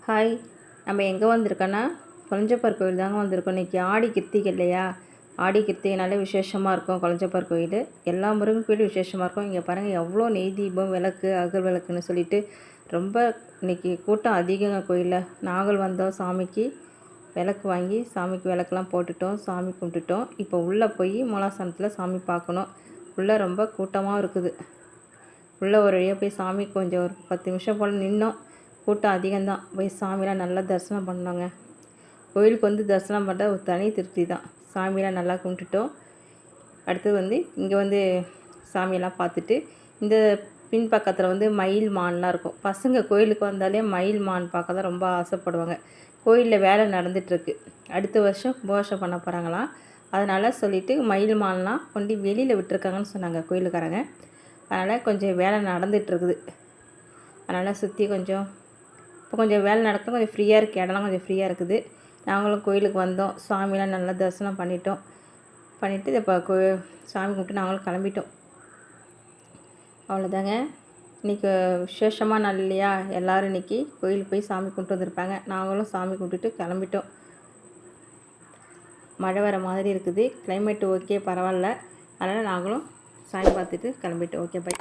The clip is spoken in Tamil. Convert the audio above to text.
ஹாய். நம்ம எங்கே வந்திருக்கோன்னா கொளஞ்சப்பர் கோயில் தாங்க வந்திருக்கோம். இன்றைக்கி ஆடி கிருத்திகை இல்லையா? ஆடி கிருத்திகைனாலே விசேஷமாக இருக்கும் கொளஞ்சப்பர் கோயில். எல்லா முருகன் கோயிலும் விசேஷமாக இருக்கும். இங்கே பாருங்கள் எவ்வளோ நெய் தீபம், விளக்கு, அகல் விளக்குன்னு சொல்லிட்டு ரொம்ப இன்றைக்கி கூட்டம் அதிகங்க கோயிலில். நாங்கள் வந்தோம், சாமிக்கு விளக்கு வாங்கி சாமிக்கு விளக்குலாம் போட்டுட்டோம், சாமி கும்பிட்டுட்டோம். இப்போ உள்ளே போய் மூலாசனத்தில் சாமி பார்க்கணும். உள்ளே ரொம்ப கூட்டமாக இருக்குது. உள்ளே ஒரு வழியாக போய் சாமி கொஞ்சம் ஒரு 10 நிமிஷம் போல் நின்னோம். கூட்டம் அதிகம்தான். போய் சாமிலாம் நல்லா தரிசனம் பண்ணோங்க. கோயிலுக்கு வந்து தரிசனம் பண்ணுற ஒரு தனி திருப்தி தான். சாமியெலாம் நல்லா கும்பிட்டுட்டோம். அடுத்தது இங்கே சாமியெல்லாம் பார்த்துட்டு இந்த பின்பக்கத்தில் மயில் மான்லாம் இருக்கும். பசங்க கோயிலுக்கு வந்தாலே மயில் மான் பார்க்க தான் ரொம்ப ஆசைப்படுவாங்க. கோயிலில் வேலை நடந்துகிட்ருக்கு. அடுத்த வருஷம் கும்பாபிஷேகம் பண்ண போகிறாங்களாம். அதனால் சொல்லிவிட்டு மயில் மான்லாம் கொண்டு வெளியில் விட்டுருக்காங்கன்னு சொன்னாங்க கோயிலுக்காரங்க. அதனால் கொஞ்சம் வேலை நடந்துகிட்ருக்குது. அதனால் சுற்றி இப்போ கொஞ்சம் வேலை நடக்கும், கொஞ்சம் ஃப்ரீயாக இருக்குது. இடம்லாம் கொஞ்சம் ஃப்ரீயாக இருக்குது. நாங்களும் கோயிலுக்கு வந்தோம். சாமிலாம் நல்லா தரிசனம் பண்ணிவிட்டு இப்போ சாமி கும்பிட்டு நாங்களும் கிளம்பிட்டோம். அவ்வளோதாங்க. இன்றைக்கி விசேஷமாக நாள் இல்லையா? எல்லோரும் இன்றைக்கி கோயிலுக்கு போய் சாமி கும்பிட்டு வந்திருப்பாங்க. நாங்களும் சாமி கும்பிட்டுட்டு கிளம்பிட்டோம். மழை வர மாதிரி இருக்குது. கிளைமேட்டு ஓகே, பரவாயில்ல. அதனால் நாங்களும் சாமி பார்த்துட்டு கிளம்பிட்டோம். Okay, by.